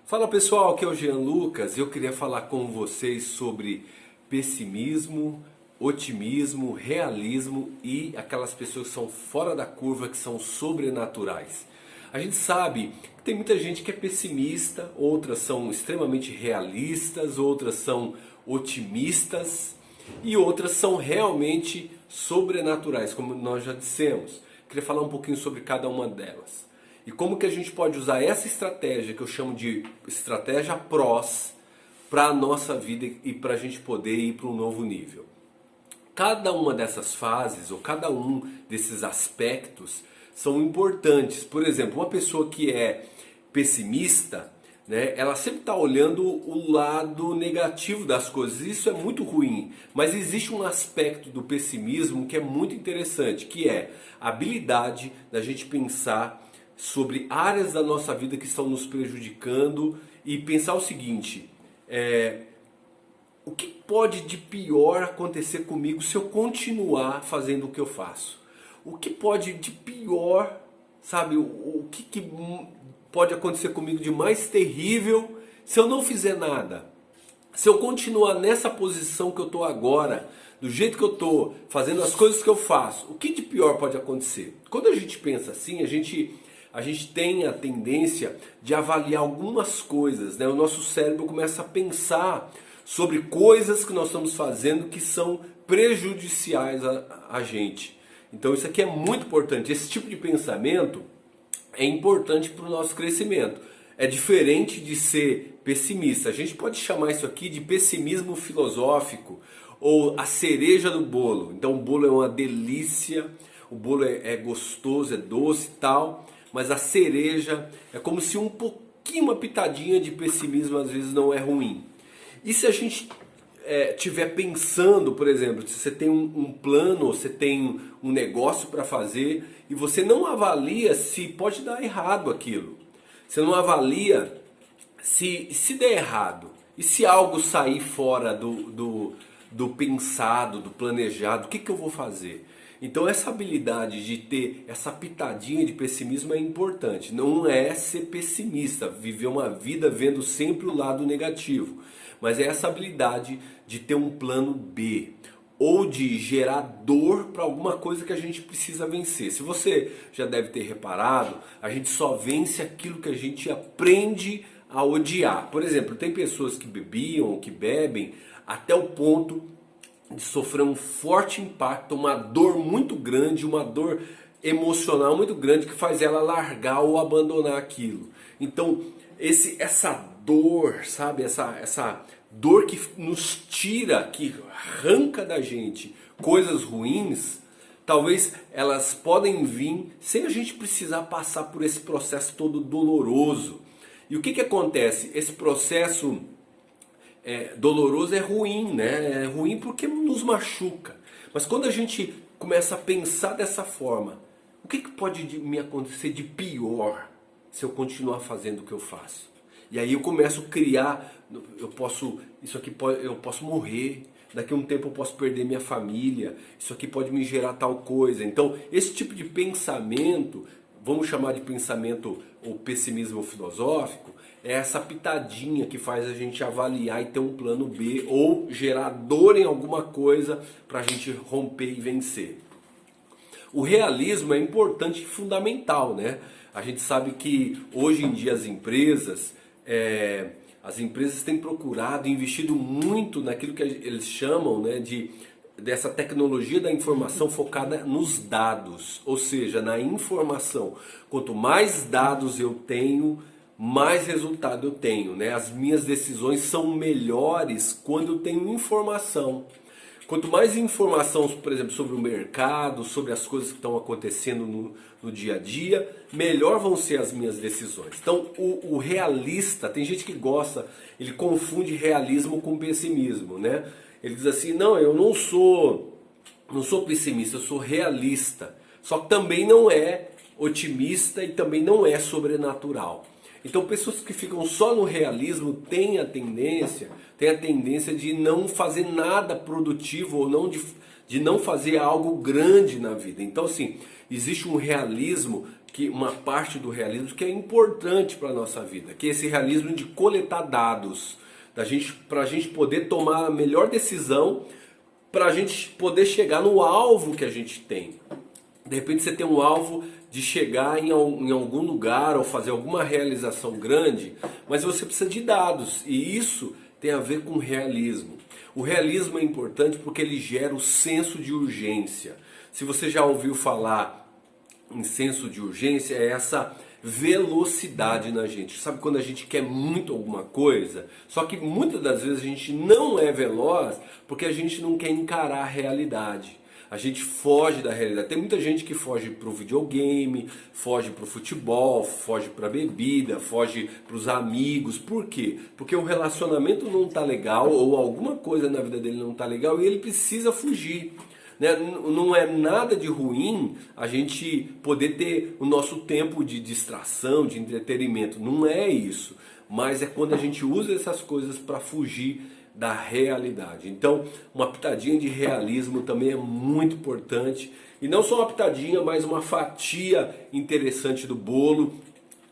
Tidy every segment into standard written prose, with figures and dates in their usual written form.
Fala pessoal, aqui é o Jean Lucas e eu queria falar com vocês sobre pessimismo, otimismo, realismo e aquelas pessoas que são fora da curva, que são sobrenaturais. A gente sabe que tem muita gente que é pessimista, outras são extremamente realistas, outras são otimistas e outras são realmente sobrenaturais, como nós já dissemos. Queria falar um pouquinho sobre cada uma delas. E como que a gente pode usar essa estratégia, que eu chamo de estratégia PROS, para a nossa vida e para a gente poder ir para um novo nível. Cada uma dessas fases, ou cada um desses aspectos, são importantes. Por exemplo, uma pessoa que é pessimista, né, ela sempre está olhando o lado negativo das coisas. Isso é muito ruim. Mas existe um aspecto do pessimismo que é muito interessante, que é a habilidade da gente pensar sobre áreas da nossa vida que estão nos prejudicando e pensar o seguinte: o que pode de pior acontecer comigo se eu continuar fazendo o que eu faço? O que pode de pior, sabe, o que pode acontecer comigo de mais terrível se eu não fizer nada? Se eu continuar nessa posição que eu estou agora, do jeito que eu estou, fazendo as coisas que eu faço, o que de pior pode acontecer? Quando a gente pensa assim, a gente tem a tendência de avaliar algumas coisas, né? O nosso cérebro começa a pensar sobre coisas que nós estamos fazendo que são prejudiciais a gente. Então isso aqui é muito importante. Esse tipo de pensamento é importante para o nosso crescimento. É diferente de ser pessimista. A gente pode chamar isso aqui de pessimismo filosófico ou a cereja do bolo. Então o bolo é uma delícia, o bolo é gostoso, é doce e tal, mas a cereja é como se um pouquinho, uma pitadinha de pessimismo às vezes não é ruim. E se a gente estiver pensando, por exemplo, se você tem um plano, você tem um negócio para fazer e você não avalia se pode dar errado aquilo. Você não avalia se der errado. E se algo sair fora do pensado, do planejado, o que eu vou fazer? Então essa habilidade de ter essa pitadinha de pessimismo é importante. Não é ser pessimista, viver uma vida vendo sempre o lado negativo. Mas é essa habilidade de ter um plano B. Ou de gerar dor para alguma coisa que a gente precisa vencer. Se você já deve ter reparado, a gente só vence aquilo que a gente aprende a odiar. Por exemplo, tem pessoas que bebiam, que bebem, até o ponto de sofrer um forte impacto, uma dor muito grande, uma dor emocional muito grande que faz ela largar ou abandonar aquilo. Então, essa dor, sabe, essa dor que nos tira, que arranca da gente coisas ruins, talvez elas podem vir sem a gente precisar passar por esse processo todo doloroso. E o que acontece? Esse processo doloroso é ruim, né? É ruim porque nos machuca. Mas quando a gente começa a pensar dessa forma, o que pode me acontecer de pior se eu continuar fazendo o que eu faço? E aí eu começo a criar, eu posso morrer, daqui a um tempo eu posso perder minha família, isso aqui pode me gerar tal coisa. Então esse tipo de pensamento, vamos chamar de pensamento ou pessimismo filosófico, é essa pitadinha que faz a gente avaliar e ter um plano B ou gerar dor em alguma coisa para a gente romper e vencer. O realismo é importante e fundamental, né? A gente sabe que hoje em dia as empresas têm procurado, investido muito naquilo que eles chamam, né, dessa tecnologia da informação focada nos dados, ou seja, na informação. Quanto mais dados eu tenho, mais resultado eu tenho, né? As minhas decisões são melhores quando eu tenho informação. Quanto mais informação, por exemplo, sobre o mercado, sobre as coisas que estão acontecendo no dia a dia, melhor vão ser as minhas decisões. Então, o realista, tem gente que gosta, ele confunde realismo com pessimismo, né? Ele diz assim: não, eu não sou pessimista, eu sou realista. Só que também não é otimista e também não é sobrenatural. Então pessoas que ficam só no realismo têm a tendência de não fazer nada produtivo ou de não fazer algo grande na vida. Então assim, existe um realismo que uma parte do realismo que é importante para a nossa vida, que é esse realismo de coletar dados, para a gente poder tomar a melhor decisão, para a gente poder chegar no alvo que a gente tem. De repente você tem um alvo de chegar em algum lugar ou fazer alguma realização grande, mas você precisa de dados, e isso tem a ver com realismo. O realismo é importante porque ele gera o senso de urgência. Se você já ouviu falar em senso de urgência, é essa velocidade na gente. Sabe quando a gente quer muito alguma coisa, só que muitas das vezes a gente não é veloz porque a gente não quer encarar a realidade. A gente foge da realidade. Tem muita gente que foge pro videogame, foge pro futebol, foge pra bebida, foge pros amigos. Por quê? Porque o relacionamento não tá legal ou alguma coisa na vida dele não tá legal e ele precisa fugir. Né? Não é nada de ruim a gente poder ter o nosso tempo de distração, de entretenimento. Não é isso. Mas é quando a gente usa essas coisas para fugir da realidade. Então, uma pitadinha de realismo também é muito importante. E não só uma pitadinha, mas uma fatia interessante do bolo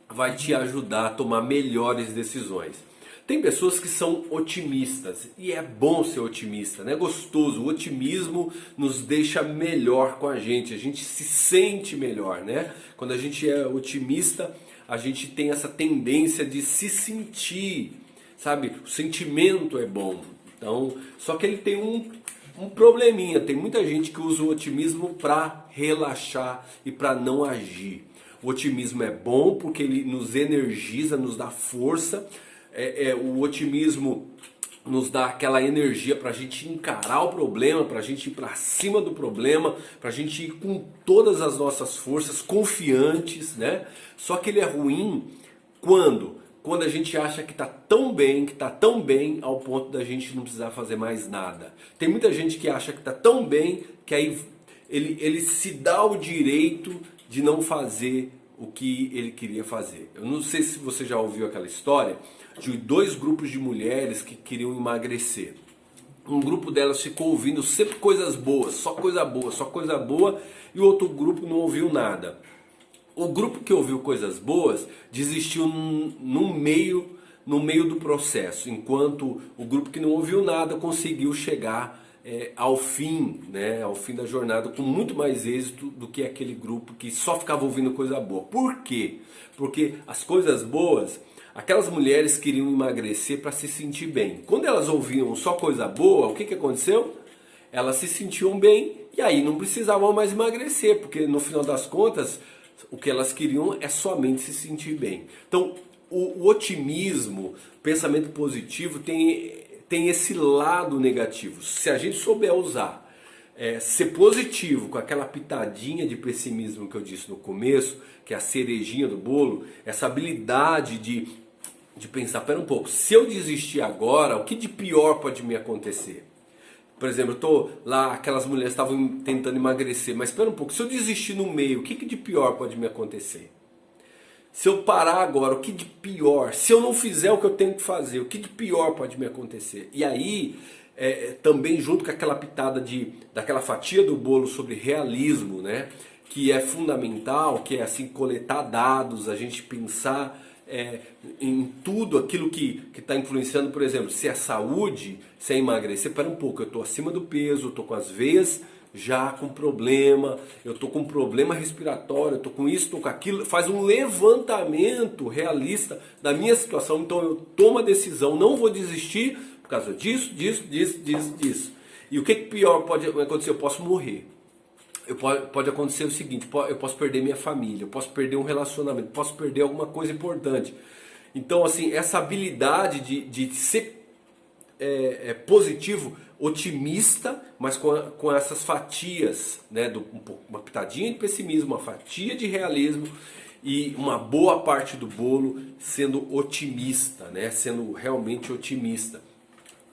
vai te ajudar a tomar melhores decisões. Tem pessoas que são otimistas, e é bom ser otimista, né? É gostoso. O otimismo nos deixa melhor com a gente se sente melhor, né? Quando a gente é otimista, a gente tem essa tendência de se sentir, sabe? O sentimento é bom. Então, só que ele tem um probleminha. Tem muita gente que usa o otimismo para relaxar e para não agir. O otimismo é bom porque ele nos energiza, nos dá força. O otimismo nos dá aquela energia para a gente encarar o problema, para a gente ir para cima do problema, para a gente ir com todas as nossas forças, confiantes, né? Só que ele é ruim quando a gente acha que está tão bem ao ponto da gente não precisar fazer mais nada. Tem muita gente que acha que está tão bem que aí ele se dá o direito de não fazer o que ele queria fazer. Eu não sei se você já ouviu aquela história de 2 grupos de mulheres que queriam emagrecer. Um grupo delas ficou ouvindo sempre coisas boas, só coisa boa, só coisa boa, e o outro grupo não ouviu nada. O grupo que ouviu coisas boas desistiu no meio do processo, enquanto o grupo que não ouviu nada conseguiu chegar ao fim, né, ao fim da jornada com muito mais êxito do que aquele grupo que só ficava ouvindo coisa boa. Por quê? Porque as coisas boas, aquelas mulheres queriam emagrecer para se sentir bem. Quando elas ouviam só coisa boa, o que aconteceu? Elas se sentiam bem e aí não precisavam mais emagrecer, porque no final das contas o que elas queriam é somente se sentir bem. Então o otimismo, pensamento positivo tem esse lado negativo. Se a gente souber usar, ser positivo com aquela pitadinha de pessimismo que eu disse no começo, que é a cerejinha do bolo, essa habilidade de pensar, pera um pouco, se eu desistir agora, o que de pior pode me acontecer? Por exemplo, eu tô lá, aquelas mulheres estavam tentando emagrecer, mas espera um pouco, se eu desistir no meio, o que de pior pode me acontecer? Se eu parar agora, o que de pior? Se eu não fizer o que eu tenho que fazer, o que de pior pode me acontecer? E aí, também junto com aquela pitada daquela fatia do bolo sobre realismo, né? Que é fundamental, que é assim, coletar dados, a gente pensar em tudo aquilo que está influenciando, por exemplo, se é saúde, se é emagrecer, para um pouco, eu estou acima do peso, eu estou com as veias já com problema, eu estou com problema respiratório, eu estou com isso, estou com aquilo, faz um levantamento realista da minha situação, então eu tomo a decisão, não vou desistir por causa disso. E o que pior pode acontecer? Eu posso morrer. Pode acontecer o seguinte, eu posso perder minha família, eu posso perder um relacionamento, eu posso perder alguma coisa importante. Então, assim, essa habilidade de ser positivo, otimista, mas com essas fatias, né, uma pitadinha de pessimismo, uma fatia de realismo e uma boa parte do bolo sendo otimista, né, sendo realmente otimista.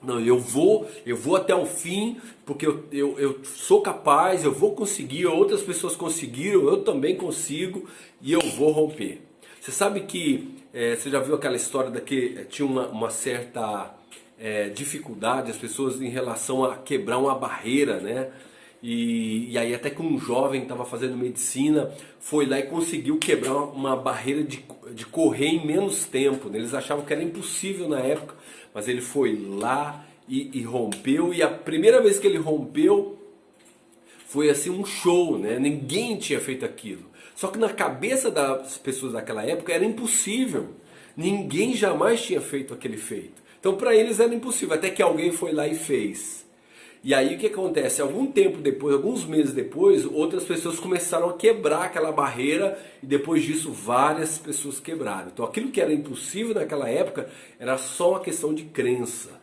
Não, eu vou até o fim, porque eu sou capaz, eu vou conseguir, outras pessoas conseguiram, eu também consigo e eu vou romper. Você sabe que, você já viu aquela história que tinha uma certa dificuldade, as pessoas em relação a quebrar uma barreira, né? E aí até que um jovem estava fazendo medicina foi lá e conseguiu quebrar uma barreira de correr em menos tempo, né? Eles achavam que era impossível na época, mas ele foi lá e rompeu. E a primeira vez que ele rompeu foi assim um show, né? Ninguém tinha feito aquilo. Só que na cabeça das pessoas daquela época era impossível. Ninguém jamais tinha feito aquele feito. Então para eles era impossível, até que alguém foi lá e fez. E aí o que acontece? Algum tempo depois, alguns meses depois, outras pessoas começaram a quebrar aquela barreira e depois disso várias pessoas quebraram. Então aquilo que era impossível naquela época era só uma questão de crença.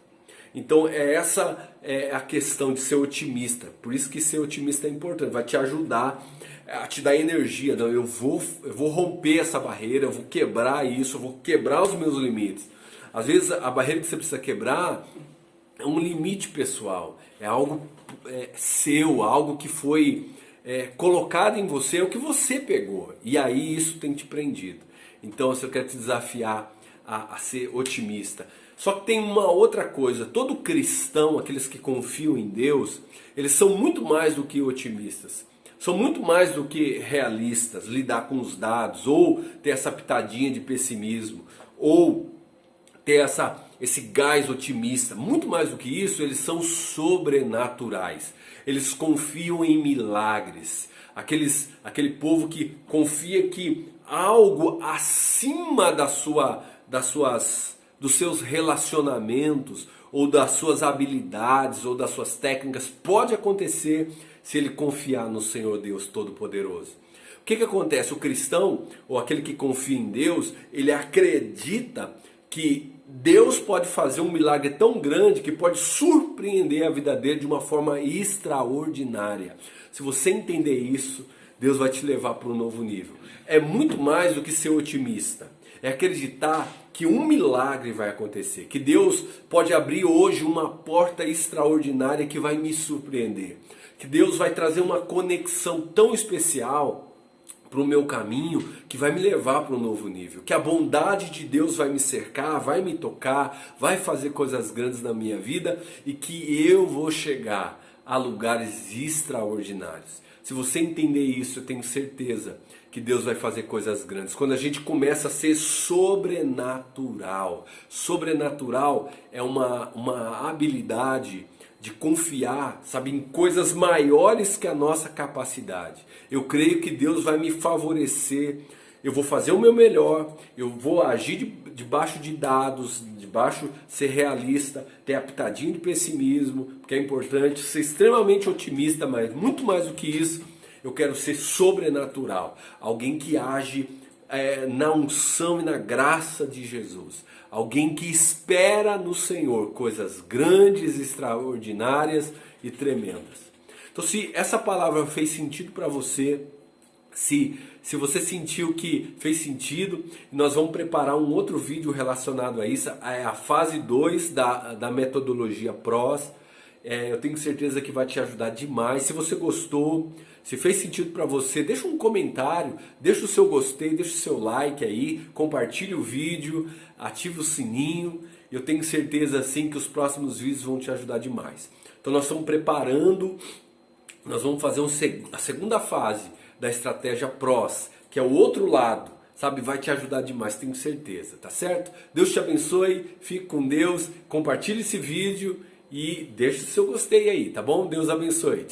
Então essa é a questão de ser otimista. Por isso que ser otimista é importante, vai te ajudar a te dar energia. Não, eu vou romper essa barreira, eu vou quebrar isso, eu vou quebrar os meus limites. Às vezes a barreira que você precisa quebrar é um limite pessoal, é algo seu, algo que foi colocado em você, é o que você pegou. E aí isso tem te prendido. Então eu quero te desafiar a ser otimista. Só que tem uma outra coisa, todo cristão, aqueles que confiam em Deus, eles são muito mais do que otimistas. São muito mais do que realistas, lidar com os dados, ou ter essa pitadinha de pessimismo, ou ter esse gás otimista. Muito mais do que isso, eles são sobrenaturais. Eles confiam em milagres. Aquele povo que confia que algo acima dos seus relacionamentos, ou das suas habilidades, ou das suas técnicas, pode acontecer se ele confiar no Senhor Deus Todo-Poderoso. O que acontece? O cristão, ou aquele que confia em Deus, ele acredita que Deus pode fazer um milagre tão grande que pode surpreender a vida dele de uma forma extraordinária. Se você entender isso, Deus vai te levar para um novo nível. É muito mais do que ser otimista. É acreditar que um milagre vai acontecer, que Deus pode abrir hoje uma porta extraordinária que vai me surpreender, que Deus vai trazer uma conexão tão especial para o meu caminho que vai me levar para um novo nível, que a bondade de Deus vai me cercar, vai me tocar, vai fazer coisas grandes na minha vida e que eu vou chegar a lugares extraordinários. Se você entender isso, eu tenho certeza que Deus vai fazer coisas grandes. Quando a gente começa a ser sobrenatural. Sobrenatural é uma habilidade de confiar, sabe, em coisas maiores que a nossa capacidade. Eu creio que Deus vai me favorecer, eu vou fazer o meu melhor, eu vou agir debaixo de dados, ser realista, ter a pitadinha de pessimismo, porque é importante, ser extremamente otimista, mas muito mais do que isso, eu quero ser sobrenatural, alguém que age na unção e na graça de Jesus. Alguém que espera no Senhor coisas grandes, extraordinárias e tremendas. Então se essa palavra fez sentido para você, se você sentiu que fez sentido, nós vamos preparar um outro vídeo relacionado a isso, a fase 2 da metodologia PROS. Eu tenho certeza que vai te ajudar demais. Se você gostou, se fez sentido para você, deixa um comentário, deixa o seu gostei, deixa o seu like aí, compartilhe o vídeo, ative o sininho. Eu tenho certeza assim que os próximos vídeos vão te ajudar demais. Então nós estamos preparando, nós vamos fazer a segunda fase da estratégia PROS, que é o outro lado, sabe? Vai te ajudar demais, tenho certeza, tá certo? Deus te abençoe, fique com Deus, compartilhe esse vídeo e deixe o seu gostei aí, tá bom? Deus abençoe.